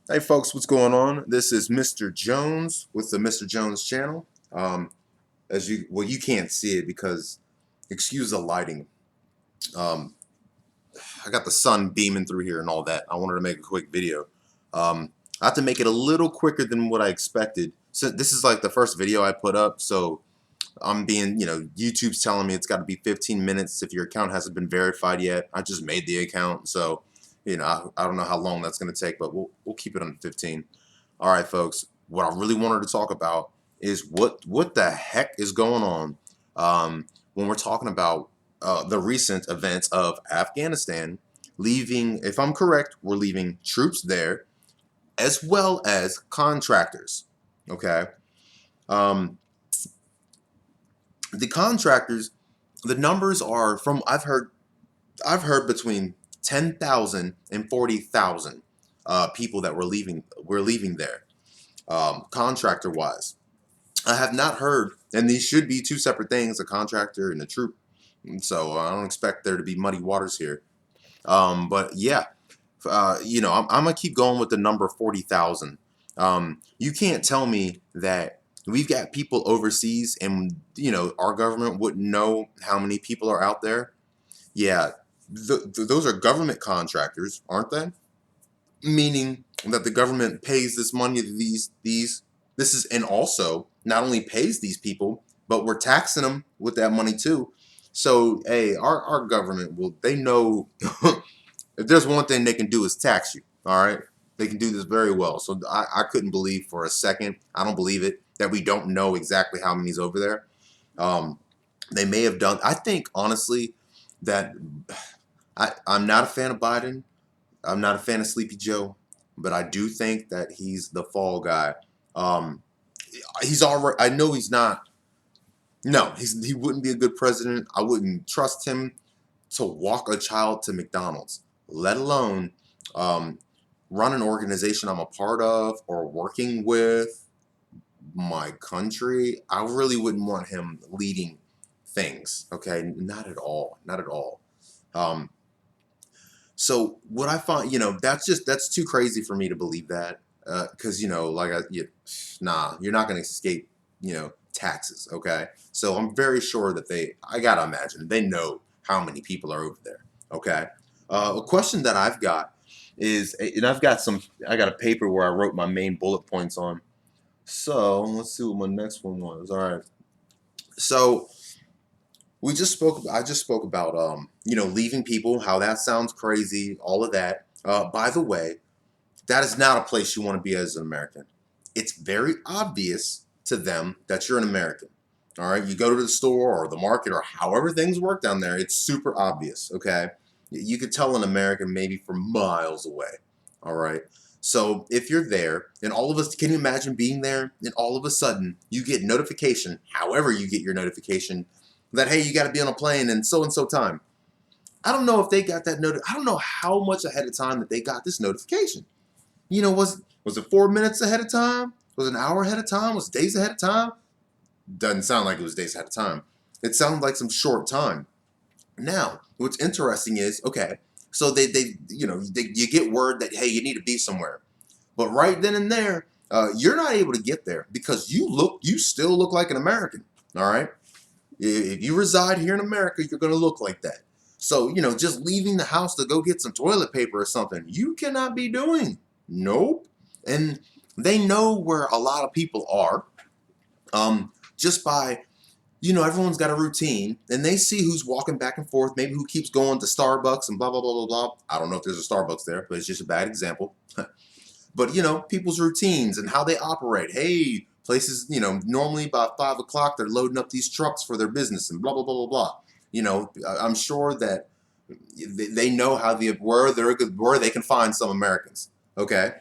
Hey folks, what's going on? This is Mr. Jones with the Mr. Jones channel. You can't see it because, excuse the lighting. Um, I got the sun beaming through here and all that. I wanted to make a quick video. I have to make it a little quicker than what I expected. So this is like the first video I put up, so I'm being, YouTube's telling me it's got to be 15 minutes if your account hasn't been verified yet. I just made the account, so I don't know how long that's going to take, but we'll keep it on 15. All right, folks. What I really wanted to talk about is what the heck is going on when we're talking about the recent events of Afghanistan leaving. If I'm correct, we're leaving troops there as well as contractors. Okay. Um, the contractors, the numbers are from I've heard between 10,000 and 40,000 people that we're leaving there, contractor wise. I have not heard, and these should be two separate things, a contractor and a troop. So I don't expect there to be muddy waters here. But yeah, I'm gonna keep going with the number 40,000. You can't tell me that we've got people overseas, and our government wouldn't know how many people are out there. Yeah, those are government contractors, aren't they? Meaning that the government pays this money to these. This is, and also not only pays these people, but we're taxing them with that money too. So hey, our government will, they know if there's one thing they can do is tax you. All right, they can do this very well. So I couldn't believe for a second. I don't believe it that we don't know exactly how many's over there. Um, they may have done. I think honestly that I'm not a fan of Biden. I'm not a fan of Sleepy Joe, but I do think that he's the fall guy. Um, he's already. I know he's not. No, he wouldn't be a good president. I wouldn't trust him to walk a child to McDonald's, let alone um, run an organization I'm a part of or working with my country. I really wouldn't want him leading things. Okay, not at all. Not at all. Um, So what I find, that's too crazy for me to believe that, because nah, you're not going to escape, taxes. Okay, so I'm very sure that I gotta imagine they know how many people are over there. Okay, a question that I've got is, and I got a paper where I wrote my main bullet points on. So let's see what my next one was. All right, so I just spoke about leaving people, how that sounds crazy, all of that. By the way, that is not a place you want to be as an American. It's very obvious to them that you're an American. All right, you go to the store or the market or however things work down there, it's super obvious. Okay, you could tell an American maybe from miles away. All right. So if you're there, and all of us, can you imagine being there, and all of a sudden you get notification, however you get your notification, that hey, you got to be on a plane and so time. I don't know if they got that notice. I don't know how much ahead of time that they got this notification. Was it 4 minutes ahead of time? Was it an hour ahead of time? Was it days ahead of time? Doesn't sound like it was days ahead of time. It sounded like some short time. Now, what's interesting is, okay, so you get word that hey, you need to be somewhere, but right then and there, you're not able to get there because you still look like an American. All right, if you reside here in America, you're going to look like that. So, just leaving the house to go get some toilet paper or something, you cannot be doing. Nope. And they know where a lot of people are, just by, everyone's got a routine and they see who's walking back and forth, maybe who keeps going to Starbucks and blah, blah, blah, blah, blah. I don't know if there's a Starbucks there, but it's just a bad example. But people's routines and how they operate. Hey, places, normally about 5 o'clock they're loading up these trucks for their business and blah blah blah blah blah. I'm sure that they know where they can find some Americans. Okay,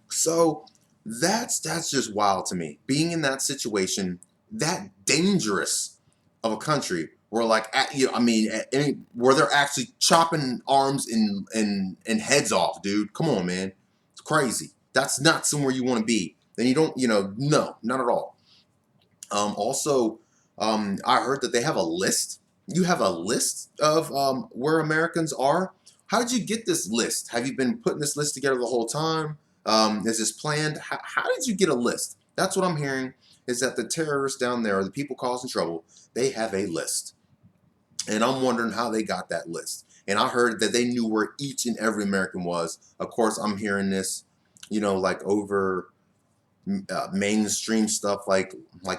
so that's just wild to me. Being in that situation, that dangerous of a country where where they're actually chopping arms and heads off, dude. Come on, man. It's crazy. That's not somewhere you want to be. Then you don't, no, not at all. Also, I heard that they have a list. You have a list of where Americans are. How did you get this list? Have you been putting this list together the whole time? Is this planned? How did you get a list? That's what I'm hearing, is that the terrorists down there, or the people causing trouble, they have a list. And I'm wondering how they got that list. And I heard that they knew where each and every American was. Of course, I'm hearing this, like over mainstream stuff, like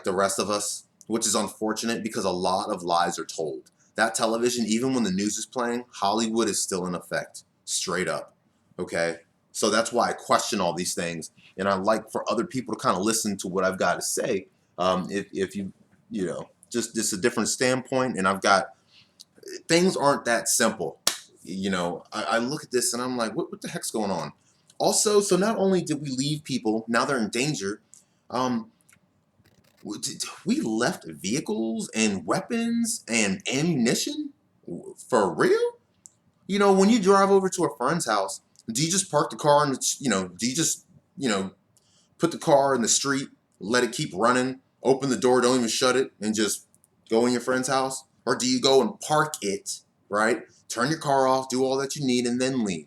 the rest of us, which is unfortunate because a lot of lies are told. That television, even when the news is playing, Hollywood is still in effect, straight up. Okay, so that's why I question all these things, and I like for other people to kind of listen to what I've got to say. If just a different standpoint, and I've got things aren't that simple. I look at this and I'm like, what the heck's going on? Also, so not only did we leave people, now they're in danger, um, we left vehicles and weapons and ammunition for real? When you drive over to a friend's house, do you just park the car and, do you just, put the car in the street, let it keep running, open the door, don't even shut it, and just go in your friend's house? Or do you go and park it, right? Turn your car off, do all that you need, and then leave?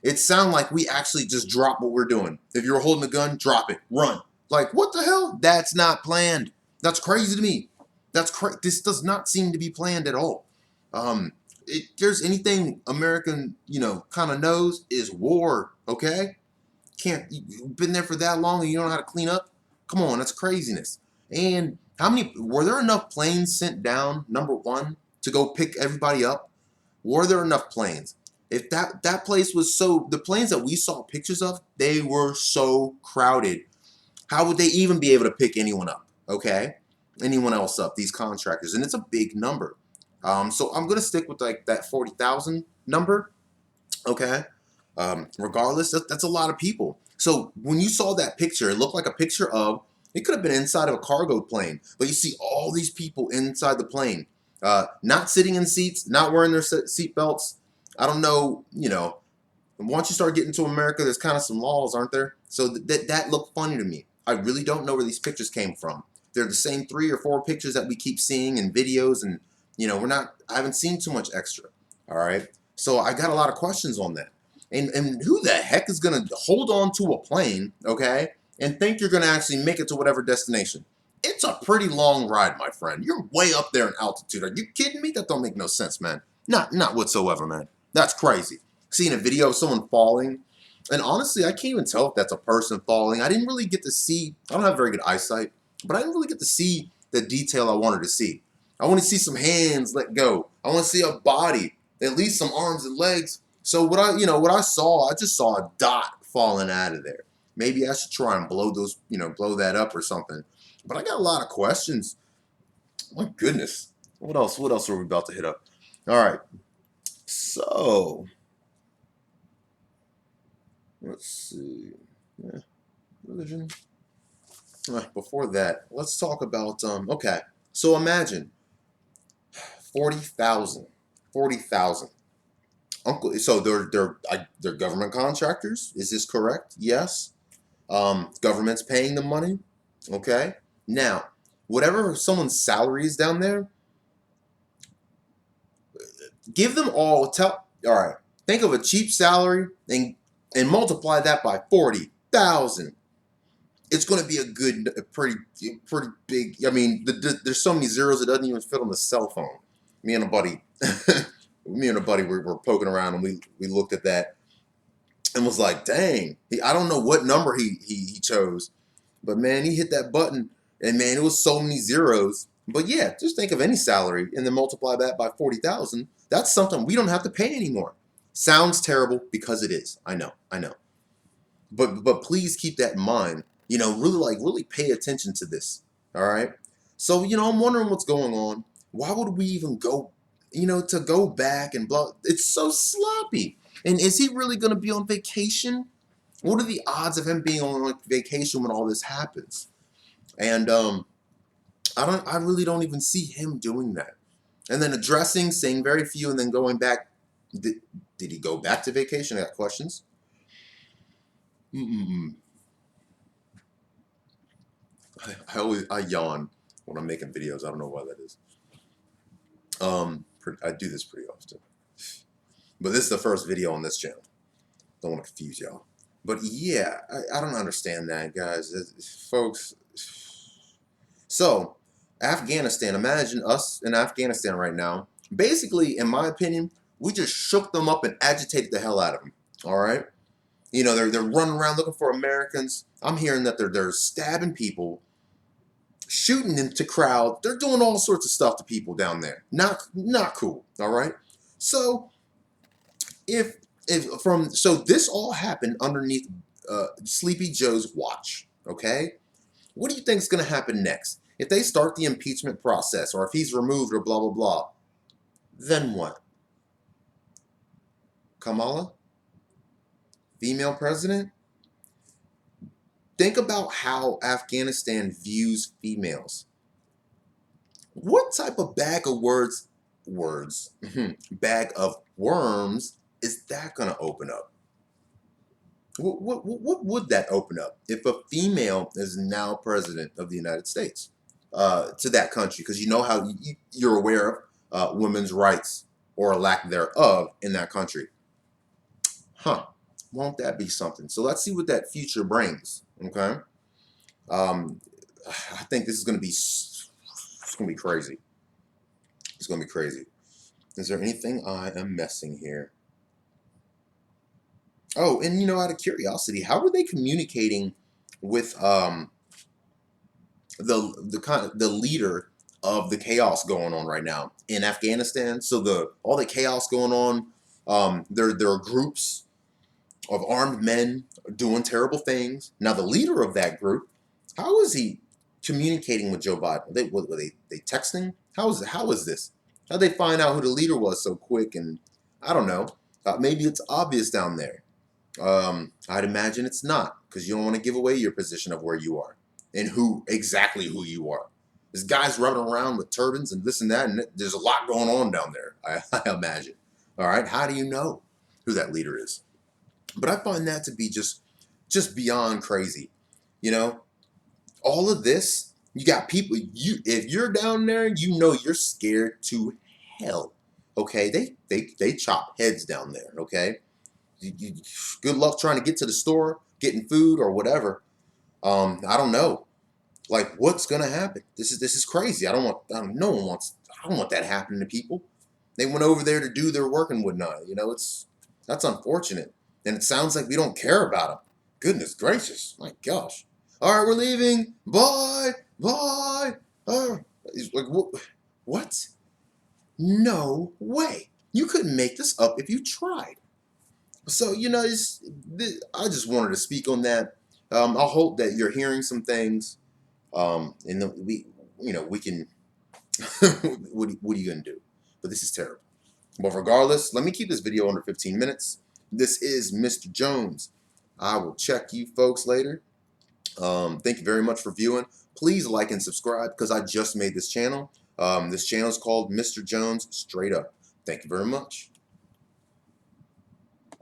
It sounds like we actually just drop what we're doing. If you're holding a gun, drop it, run. Like, what the hell? That's not planned. That's crazy to me. This does not seem to be planned at all. If there's anything American, kind of knows, is war, okay? You've been there for that long and you don't know how to clean up? Come on, that's craziness. And were there enough planes sent down, number one, to go pick everybody up? Were there enough planes? If that place was the planes that we saw pictures of, they were so crowded. How would they even be able to pick anyone up? Okay? Anyone else up, these contractors. And it's a big number. So I'm going to stick with like that 40,000 number. Okay? Regardless, that's a lot of people. So when you saw that picture, it looked like a picture of, it could have been inside of a cargo plane, but you see all these people inside the plane, not sitting in seats, not wearing their seat belts. I don't know, once you start getting to America, there's kind of some laws, aren't there? So that looked funny to me. I really don't know where these pictures came from. They're the same 3 or 4 pictures that we keep seeing in videos, and I haven't seen too much extra. All right. So I got a lot of questions on that. And who the heck is going to hold on to a plane, okay, and think you're going to actually make it to whatever destination? It's a pretty long ride, my friend. You're way up there in altitude. Are you kidding me? That don't make no sense, man. Not whatsoever, man. That's crazy. Seeing a video of someone falling, and honestly, I can't even tell if that's a person falling. I didn't really get to see, I don't have very good eyesight, but I didn't really get to see the detail I wanted to see. I want to see some hands let go. I want to see a body, at least some arms and legs. So what I saw, I just saw a dot falling out of there. Maybe I should try and blow that up or something. But I got a lot of questions. My goodness. What else? What else are we about to hit up? All right. So let's see. Yeah, religion. Before that, let's talk about okay. So imagine 40,000. 40,000. Uncle, so they're government contractors. Is this correct? Yes. Government's paying the money. Okay. Now, whatever someone's salary is down there, give them all. All right. Think of a cheap salary and multiply that by 40,000. It's going to be a pretty big. I mean, there's so many zeros it doesn't even fit on the cell phone. Me and a buddy. Me and a buddy were poking around and we looked at that and was like, dang, I don't know what number he chose, but man, he hit that button and man, it was so many zeros. But yeah, just think of any salary and then multiply that by 40,000. That's something we don't have to pay anymore. Sounds terrible because it is. I know. But please keep that in mind. Really pay attention to this. All right. So I'm wondering what's going on. Why would we even go? To go back and blah. It's so sloppy. And is he really going to be on vacation? What are the odds of him being on vacation when all this happens? And I really don't even see him doing that. And then addressing, saying very few, and then going back. Did he go back to vacation? I got questions. Mm-mm. I yawn when I'm making videos. I don't know why that is. I do this pretty often. But this is the first video on this channel. Don't want to confuse y'all. But yeah, I don't understand that, guys. Folks. So, Afghanistan, imagine us in Afghanistan right now. Basically, in my opinion, we just shook them up and agitated the hell out of them. All right? You know, they're running around looking for Americans. I'm hearing that they're stabbing people, shooting into crowds. They're doing all sorts of stuff to people down there. Not cool. All right? So, if so this all happened underneath Sleepy Joe's watch, okay? What do you think is going to happen next? If they start the impeachment process, or if he's removed, or blah, blah, blah, then what? Kamala? Female president? Think about how Afghanistan views females. What type of bag of bag of worms is that going to open up? What would that open up if a female is now president of the United States to that country? Because you know how you're aware of women's rights or lack thereof in that country. Huh. Won't that be something? So let's see what that future brings. Okay. Um, I think this is going to be crazy. It's going to be crazy. Is there anything I am missing here? Oh, and you know, out of curiosity, how are they communicating with the leader of the chaos going on right now in Afghanistan? So all the chaos going on, there are groups of armed men doing terrible things. Now the leader of that group, how is he communicating with Joe Biden? Were they texting? How is this? How did they find out who the leader was so quick? And I don't know. Maybe it's obvious down there. I'd imagine it's not, because you don't want to give away your position of where you are and exactly who you are. There's guys running around with turbans and this and that, and there's a lot going on down there, I imagine. All right, how do you know who that leader is? But I find that to be just beyond crazy. You know, all of this, you got people. If you're down there, you know you're scared to hell. Okay, they chop heads down there. Okay, good luck trying to get to the store, getting food or whatever. I don't know. Like, what's gonna happen? This is crazy. No one wants. I don't want that happening to people. They went over there to do their work and whatnot. You know, that's unfortunate, and it sounds like we don't care about them. Goodness gracious, my gosh! All right, we're leaving. Bye, bye. It's like what? No way. You couldn't make this up if you tried. So, you know, I just wanted to speak on that. I hope that you're hearing some things, and that we can. What are you gonna do? But this is terrible. But regardless, let me keep this video under 15 minutes. This is Mr. Jones. I will check you folks later. Thank you very much for viewing. Please like and subscribe, because I just made this channel. This channel is called Mr. Jones Straight Up. Thank you very much.